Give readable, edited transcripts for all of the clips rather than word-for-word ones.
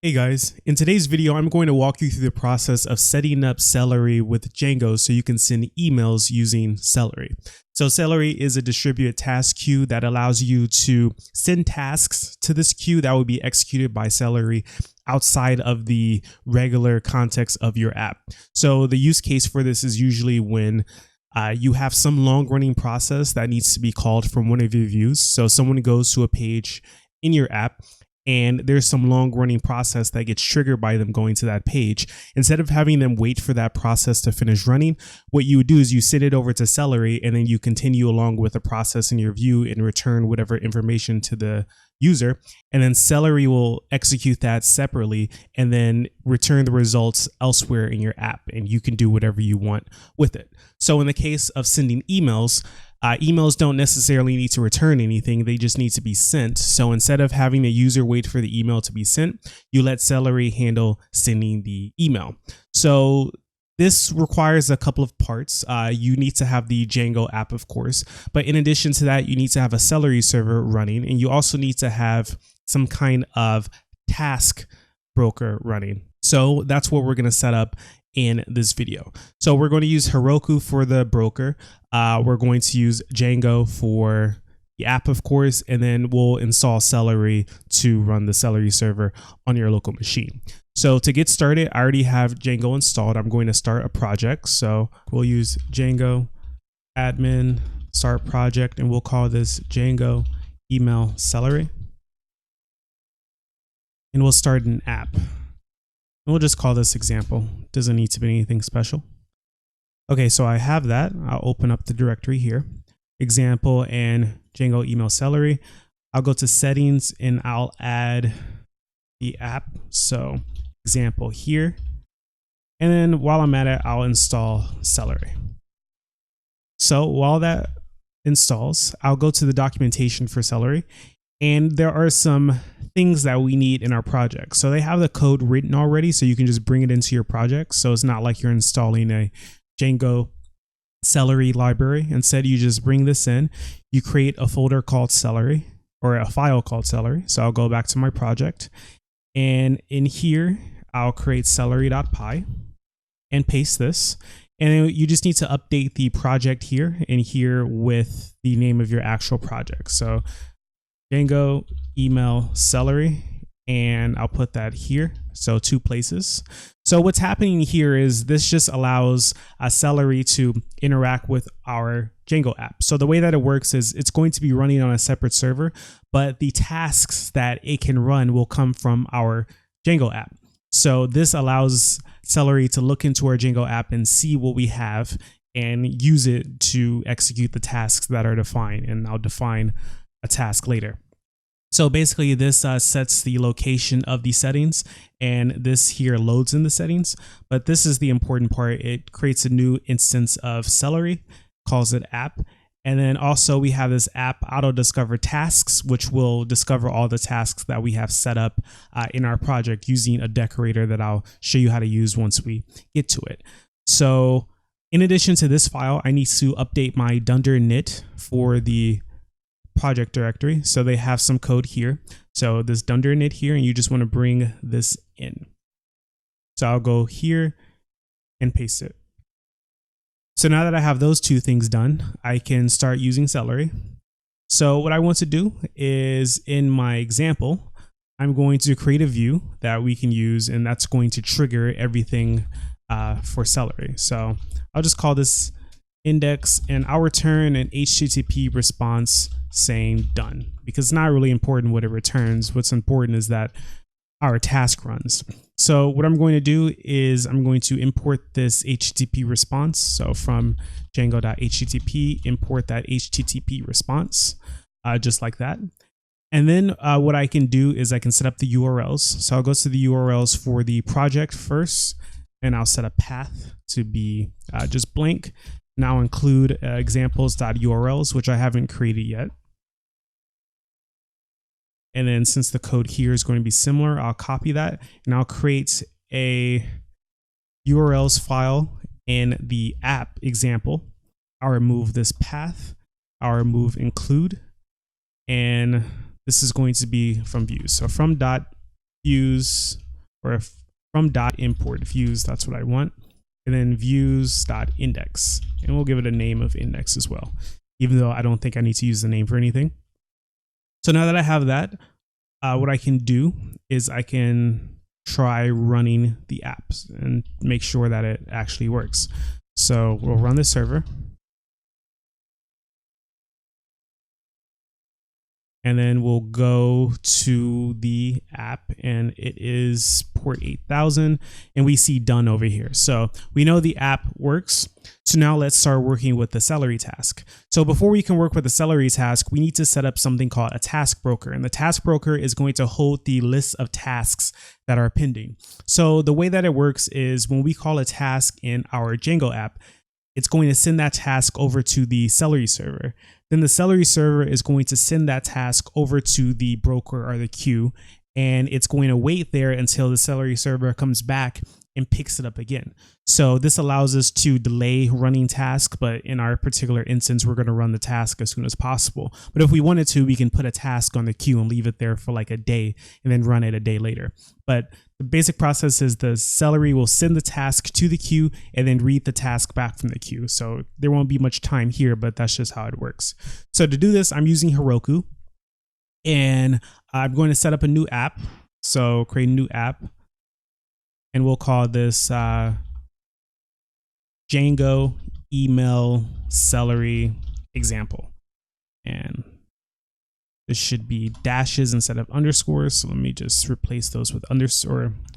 Hey guys, in today's video, I'm going to walk you through the process of setting up Celery with Django so you can send emails using Celery. So Celery is a distributed task queue that allows you to send tasks to this queue that will be executed by Celery outside of the regular context of your app. So the use case for this is usually when you have some long running process that needs to be called from one of your views. So someone goes to a page in your app and there's some long running process that gets triggered by them going to that page. Instead of having them wait for that process to finish running, what you would do is you send it over to Celery and then you continue along with the process in your view and return whatever information to the user. And then Celery will execute that separately and then return the results elsewhere in your app, and you can do whatever you want with it. So in the case of sending emails, emails don't necessarily need to return anything, they just need to be sent. So instead of having the user wait for the email to be sent, you let Celery handle sending the email. So this requires a couple of parts. You need to have the Django app, of course, but in addition to that, you need to have a Celery server running, and you also need to have some kind of task broker running. So that's what we're going to set up in this video. So we're going to use Heroku for the broker. We're going to use Django for the app, of course, and then we'll install Celery to run the Celery server on your local machine. So to get started, I already have Django installed. I'm going to start a project. So we'll use Django admin start project, and we'll call this Django email Celery. And we'll start an app. And we'll just call this example. Doesn't need to be anything special. Okay, so I have that. I'll open up the directory here. Example and Django email Celery. I'll go to settings and I'll add the app. So example here. And then while I'm at it, I'll install Celery. So while that installs, I'll go to the documentation for Celery. And there are some things that we need in our project. So they have the code written already, so you can just bring it into your project. So it's not like you're installing a Django Celery library. Instead, you just bring this in, you create a folder called Celery, or a file called Celery. So I'll go back to my project, and in here, I'll create celery.py and paste this. And you just need to update the project here and here with the name of your actual project. So Django email Celery, and I'll put that here. So 2 places. So what's happening here is this just allows Celery to interact with our Django app. So the way that it works is it's going to be running on a separate server, but the tasks that it can run will come from our Django app. So this allows Celery to look into our Django app and see what we have and use it to execute the tasks that are defined. And I'll define a task later. So basically this sets the location of the settings, and this here loads in the settings, but this is the important part. It creates a new instance of Celery, calls it app. And then also we have this app auto discover tasks, which will discover all the tasks that we have set up in our project using a decorator that I'll show you how to use once we get to it. So in addition to this file, I need to update my dunder init for the project directory. So they have some code here. So this dunder init here, and you just want to bring this in. So I'll go here and paste it. So now that I have those 2 things done, I can start using Celery. So what I want to do is, in my example, I'm going to create a view that we can use, and that's going to trigger everything for Celery. So I'll just call this index, and I'll return an HTTP response saying done, because it's not really important what it returns. What's important is that our task runs. So what I'm going to do is I'm going to import this HTTP response. So from django.http, import that HTTP response, just like that. And then what I can do is I can set up the URLs. So I'll go to the URLs for the project first, and I'll set a path to be just blank. Now include examples.urls, which I haven't created yet. And then since the code here is going to be similar, I'll copy that and I'll create a URLs file in the app example. I'll remove this path. I'll remove include, and this is going to be from views. So from dot views or if from dot import views, that's what I want. And then views dot index, and we'll give it a name of index as well, even though I don't think I need to use the name for anything. So now that I have that, what I can do is I can try running the apps and make sure that it actually works. So we'll run the server. And then we'll go to the app, and it is port 8000, and we see done over here. So we know the app works. So now let's start working with the Celery task. So before we can work with the Celery task, we need to set up something called a task broker. And the task broker is going to hold the list of tasks that are pending. So the way that it works is when we call a task in our Django app, it's going to send that task over to the Celery server. Then the Celery server is going to send that task over to the broker or the queue, and it's going to wait there until the Celery server comes back and picks it up again. So this allows us to delay running tasks, but in our particular instance, we're going to run the task as soon as possible. But if we wanted to, we can put a task on the queue and leave it there for like a day and then run it a day later. But the basic process is the Celery will send the task to the queue and then read the task back from the queue. So there won't be much time here, but that's just how it works. So to do this, I'm using Heroku, and I'm going to set up a new app. So create a new app, and we'll call this Django email Celery example. And this should be dashes instead of underscores. So let me just replace those with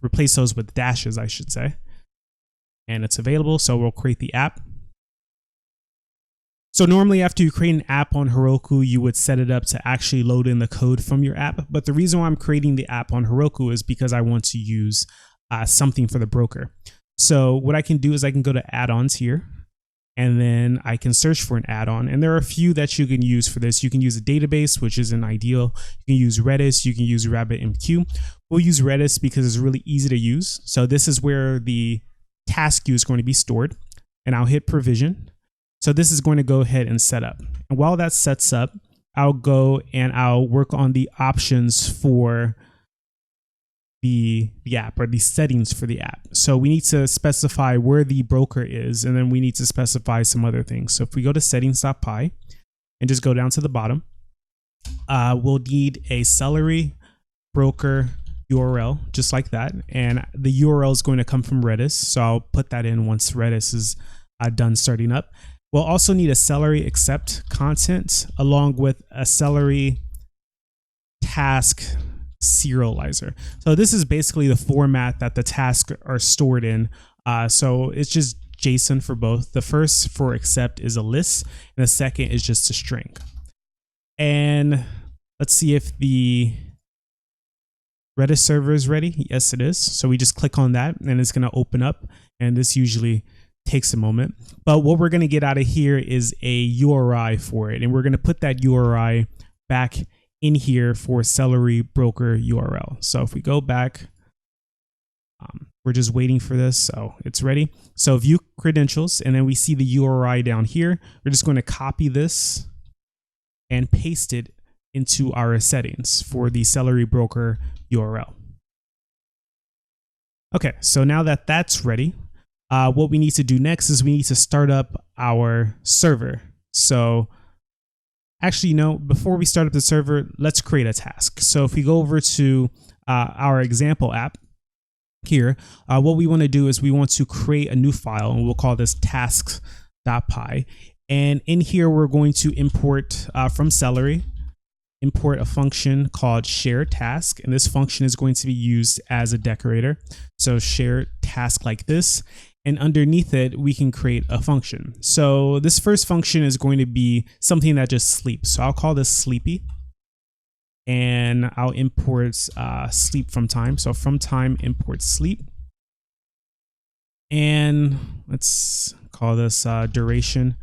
replace those with dashes, I should say. And it's available. So we'll create the app. So normally after you create an app on Heroku, you would set it up to actually load in the code from your app. But the reason why I'm creating the app on Heroku is because I want to use something for the broker. So what I can do is I can go to add-ons here, and then I can search for an add-on. And there are a few that you can use for this. You can use a database, which is an ideal. You can use Redis. You can use RabbitMQ. We'll use Redis because it's really easy to use. So this is where the task queue is going to be stored. And I'll hit provision. So this is going to go ahead and set up. And while that sets up, I'll go and I'll work on the options for the app, or the settings for the app. So we need to specify where the broker is, and then we need to specify some other things. So if we go to settings.py and just go down to the bottom, we'll need a Celery broker URL, just like that. And the URL is going to come from Redis. So I'll put that in once Redis is done starting up. We'll also need a Celery accept content along with a Celery task serializer. So this is basically the format that the tasks are stored in. So it's just JSON for both. The first for accept is a list, and the second is just a string. And let's see if the Redis server is ready. Yes, it is. So we just click on that, and it's going to open up, and this usually takes a moment. But what we're going to get out of here is a URI for it, and we're going to put that URI back in here for Celery broker URL. So if we go back, we're just waiting for this. So it's ready. So view credentials, and then we see the URI down here. We're just going to copy this and paste it into our settings for the Celery broker URL. Okay, so now that that's ready, what we need to do next is we need to start up our server. So actually, before we start up the server, let's create a task. So if we go over to our example app here, what we want to do is we want to create a new file, and we'll call this tasks.py. And in here, we're going to import from Celery, import a function called share task. And this function is going to be used as a decorator. So share task like this. And underneath it, we can create a function. So this first function is going to be something that just sleeps. So I'll call this sleepy. And I'll import sleep from time. So from time import sleep. And let's call this duration.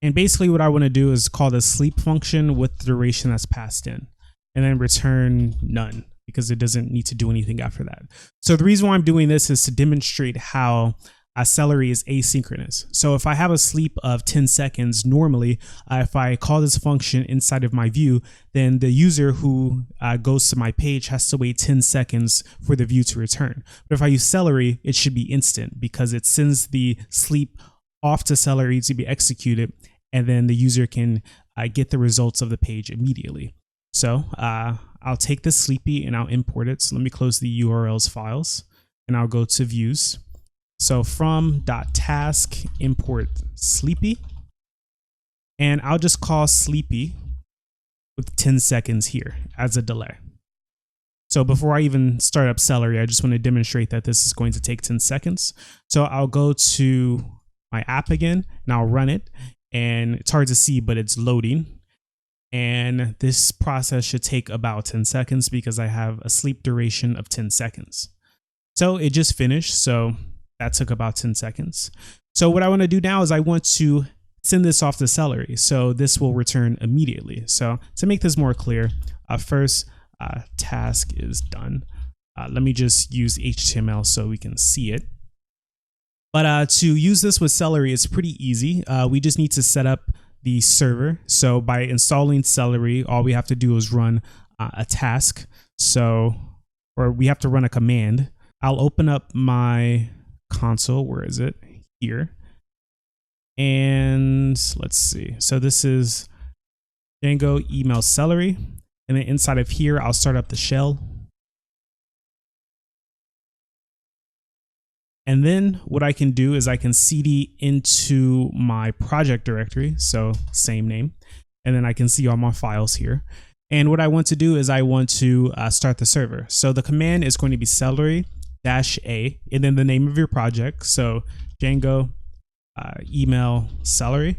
And basically what I want to do is call the sleep function with the duration that's passed in, and then return none, because it doesn't need to do anything after that. So the reason why I'm doing this is to demonstrate how Celery is asynchronous. So if I have a sleep of 10 seconds, normally, if I call this function inside of my view, then the user who goes to my page has to wait 10 seconds for the view to return. But if I use Celery, it should be instant because it sends the sleep off to Celery to be executed, and then the user can get the results of the page immediately. So I'll take this sleepy and I'll import it. So let me close the URLs files and I'll go to views. So from .task import sleepy, and I'll just call sleepy with 10 seconds here as a delay. So before I even start up Celery, I just want to demonstrate that this is going to take 10 seconds. So I'll go to my app again and I'll run it, and it's hard to see, but it's loading. And this process should take about 10 seconds because I have a sleep duration of 10 seconds. So it just finished. So that took about 10 seconds. So what I want to do now is I want to send this off to Celery. So this will return immediately. So to make this more clear, first task is done. Let me just use HTML so we can see it. But to use this with Celery, it's pretty easy. We just need to set up the server. So by installing Celery, all we have to do is run a task. Or we have to run a command. I'll open up my console. Where is it? Here. And let's see. So this is Django email Celery. And then inside of here, I'll start up the shell. And then what I can do is I can cd into my project directory. So same name. And then I can see all my files here. And what I want to do is I want to start the server. So the command is going to be Celery -a, and then the name of your project. So Django email Celery.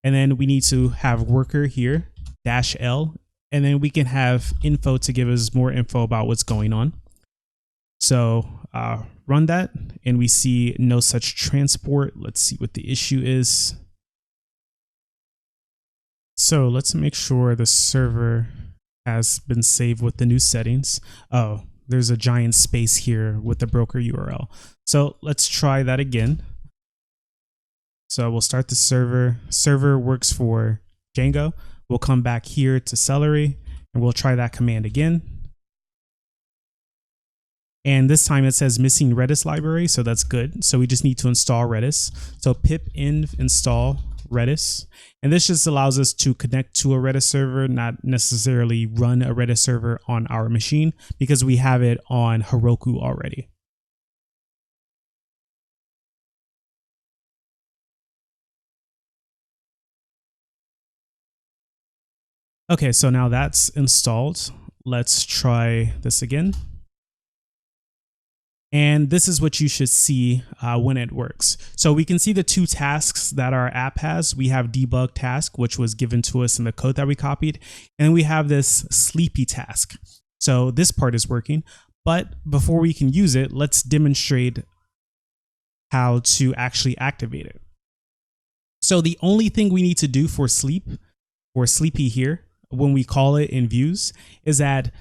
And then we need to have worker here, -l. And then we can have info to give us more info about what's going on. So run that and we see no such transport. Let's see what the issue is. So let's make sure the server has been saved with the new settings. Oh, there's a giant space here with the broker URL. So let's try that again. So we'll start the server. Server works for Django. We'll come back here to Celery and we'll try that command again. And this time it says missing Redis library, so that's good. So we just need to install Redis. So pip inv install Redis. And this just allows us to connect to a Redis server, not necessarily run a Redis server on our machine because we have it on Heroku already. Okay, so now that's installed. Let's try this again. And this is what you should see when it works. So we can see the two tasks that our app has. We have debug task, which was given to us in the code that we copied. And we have this sleepy task. So this part is working. But before we can use it, let's demonstrate how to actually activate it. So the only thing we need to do for sleepy here, when we call it in views, is add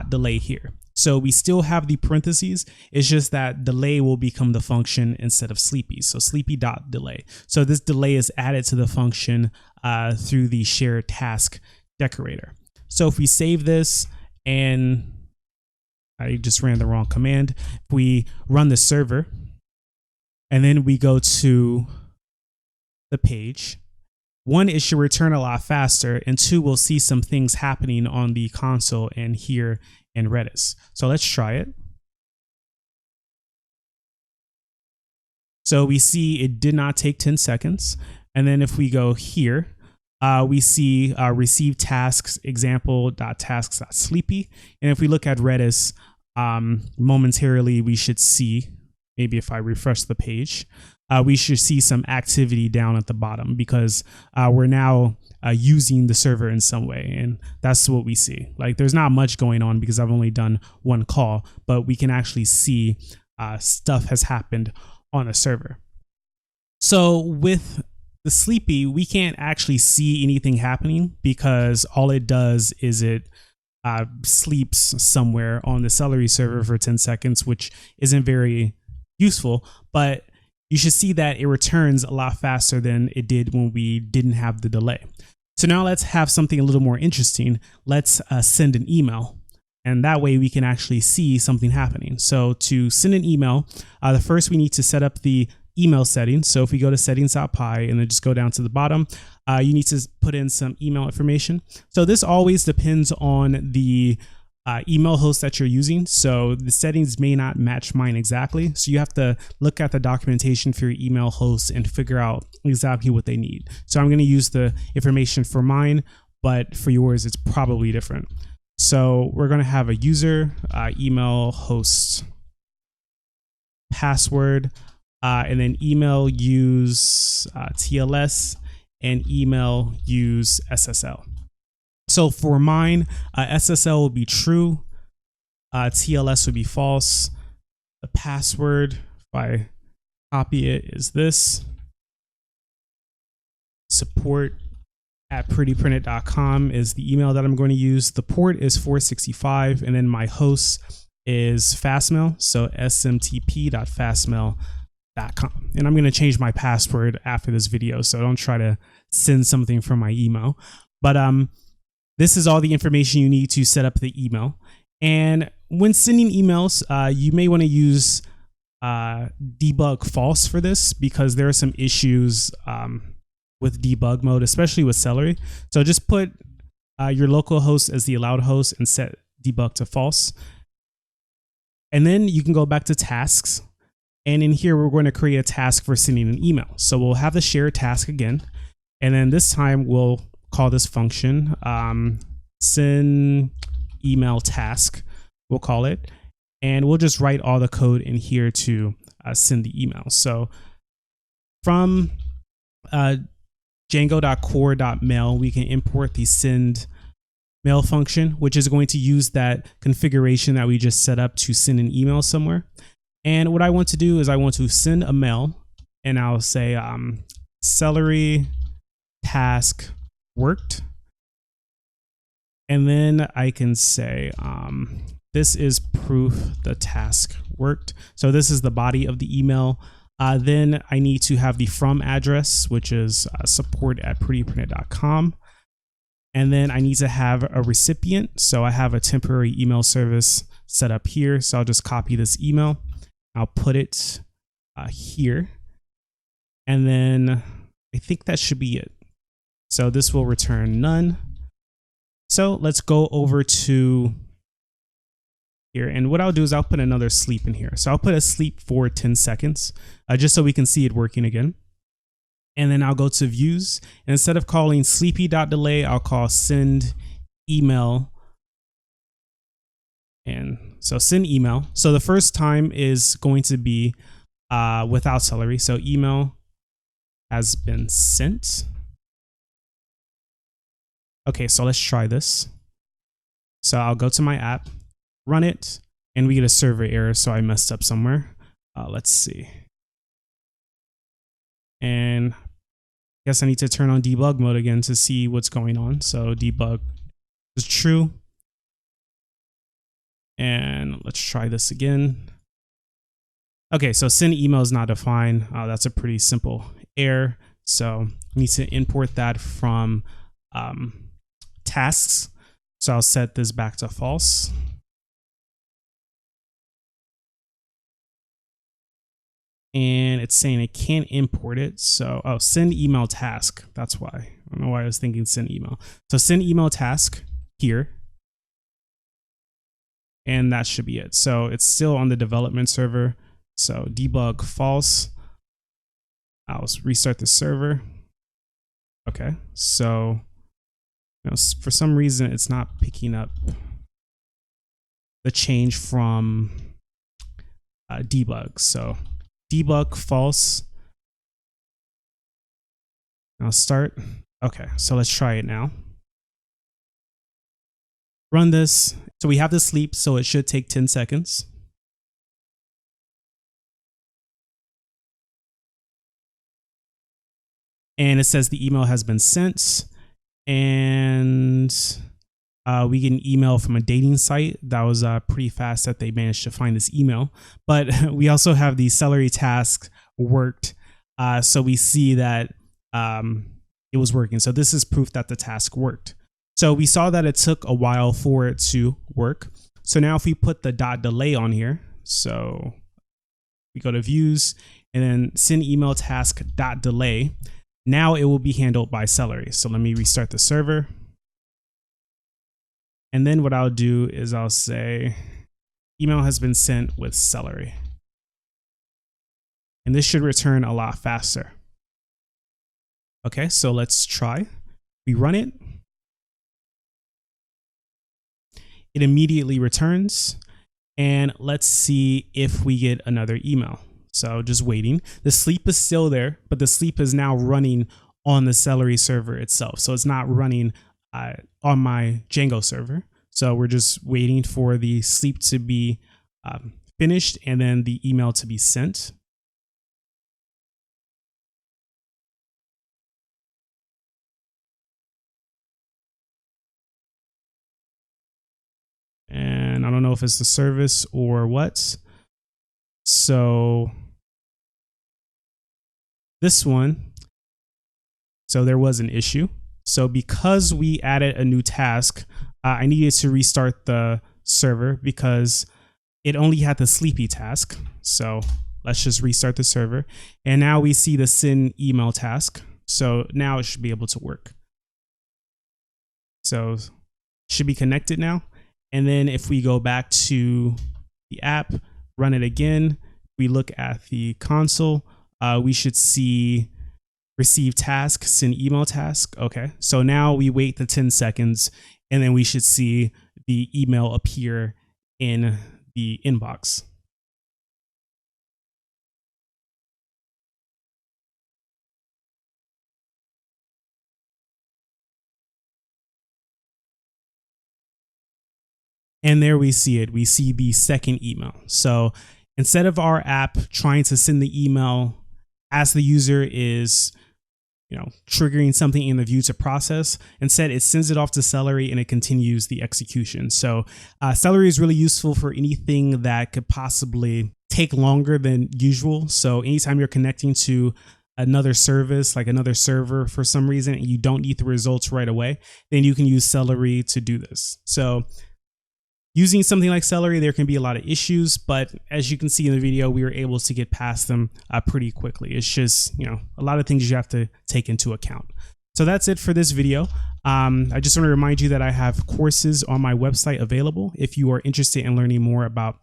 .delay here. So we still have the parentheses. It's just that delay will become the function instead of sleepy. So sleepy.delay. So this delay is added to the function through the shared task decorator. So if we save this, and I just ran the wrong command, if we run the server and then we go to the page, one, it should return a lot faster, and two, we'll see some things happening on the console and here in Redis. So let's try it. So we see it did not take 10 seconds. And then if we go here, we see receive tasks example.tasks.sleepy. And if we look at Redis, momentarily we should see, maybe if I refresh the page, we should see some activity down at the bottom because we're now using the server in some way. And that's what we see. Like there's not much going on because I've only done one call, but we can actually see stuff has happened on the server. So with the sleepy, we can't actually see anything happening because all it does is it sleeps somewhere on the Celery server for 10 seconds, which isn't very useful. But you should see that it returns a lot faster than it did when we didn't have the delay. So now let's have something a little more interesting. Let's send an email. And that way we can actually see something happening. So to send an email, the first we need to set up the email settings. So if we go to settings.py and then just go down to the bottom, you need to put in some email information. So this always depends on the email host that you're using. So the settings may not match mine exactly. So you have to look at the documentation for your email host and figure out exactly what they need. So I'm going to use the information for mine, but for yours, it's probably different. So we're going to have a user, email host, password, and then email use TLS, and email use SSL. So for mine, SSL will be true, TLS would be false. The password, if I copy it, is this: support@prettyprinted.com is the email that I'm going to use. The port is 465, and then my host is Fastmail, so smtp.fastmail.com. And I'm going to change my password after this video, so don't try to send something from my email. But this is all the information you need to set up the email. And when sending emails, you may want to use debug false for this, because there are some issues with debug mode, especially with Celery. So just put your local host as the allowed host and set debug to false. And then you can go back to tasks. And in here, we're going to create a task for sending an email. So we'll have the share task again. And then this time we'll call this function send email task, we'll call it. And we'll just write all the code in here to send the email. So from Django.core.mail, we can import the send mail function, which is going to use that configuration that we just set up to send an email somewhere. And what I want to do is I want to send a mail, and I'll say Celery task worked. And then I can say this is proof the task worked. So this is the body of the email. Then I need to have the from address, which is support@prettyprinted.com. And then I need to have a recipient. So I have a temporary email service set up here. So I'll just copy this email. I'll put it here. And then I think that should be it. So this will return none. So let's go over to here. And what I'll do is I'll put another sleep in here. So I'll put a sleep for 10 seconds, just so we can see it working again. And then I'll go to views. And instead of calling sleepy.delay, I'll call send email. And so send email. So the first time is going to be without Celery. So email has been sent. Okay, so let's try this. So I'll go to my app, run it, and we get a server error. So I messed up somewhere. Let's see. And I guess I need to turn on debug mode again to see what's going on. So debug is true. And let's try this again. Okay, so send email is not defined. That's a pretty simple error. So I need to import that from tasks. So I'll set this back to false. And it's saying it can't import it. So, send email task. That's why. I don't know why I was thinking send email. So send email task here. And that should be it. So it's still on the development server. So debug false. I'll restart the server. Okay. So for some reason, it's not picking up the change from debug. So debug false. I'll start. Okay, so let's try it now. Run this. So we have the sleep, so it should take 10 seconds. And it says the email has been sent. And we get an email from a dating site. That was pretty fast that they managed to find this email. But we also have the Celery task worked. So we see that it was working. So this is proof that the task worked. So we saw that it took a while for it to work. So now if we put the .delay on here, so we go to views and then send email task .delay. Now it will be handled by Celery. So let me restart the server. And then what I'll do is I'll say email has been sent with Celery. And this should return a lot faster. Okay, so let's try. We run it. It immediately returns. And let's see if we get another email. So just waiting. The sleep is still there, but the sleep is now running on the Celery server itself. So it's not running on my Django server. So we're just waiting for the sleep to be finished and then the email to be sent. And I don't know if it's the service or what. So this one, so there was an issue. So because we added a new task, I needed to restart the server because it only had the sleepy task. So let's just restart the server. And now we see the send email task. So now it should be able to work. So it should be connected now. And then if we go back to the app, run it again, we look at the console, we should see receive task, send email task. Okay, so now we wait the 10 seconds and then we should see the email appear in the inbox. And there we see it. We see the second email. So instead of our app trying to send the email as the user is, triggering something in the view to process, instead it sends it off to Celery and it continues the execution. So Celery is really useful for anything that could possibly take longer than usual. So anytime you're connecting to another service, like another server for some reason, and you don't need the results right away, then you can use Celery to do this. So using something like Celery, there can be a lot of issues, but as you can see in the video, we were able to get past them pretty quickly. It's just, a lot of things you have to take into account. So that's it for this video. I just want to remind you that I have courses on my website available. If you are interested in learning more about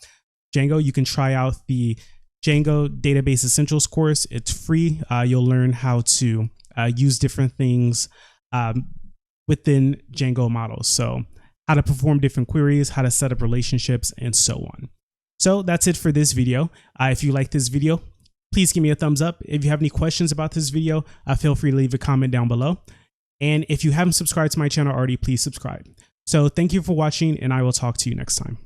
Django, you can try out the Django Database Essentials course. It's free. You'll learn how to use different things within Django models. So how to perform different queries, how to set up relationships, and so on. So that's it for this video. If you like this video, please give me a thumbs up. If you have any questions about this video, feel free to leave a comment down below. And if you haven't subscribed to my channel already, please subscribe. So thank you for watching, and I will talk to you next time.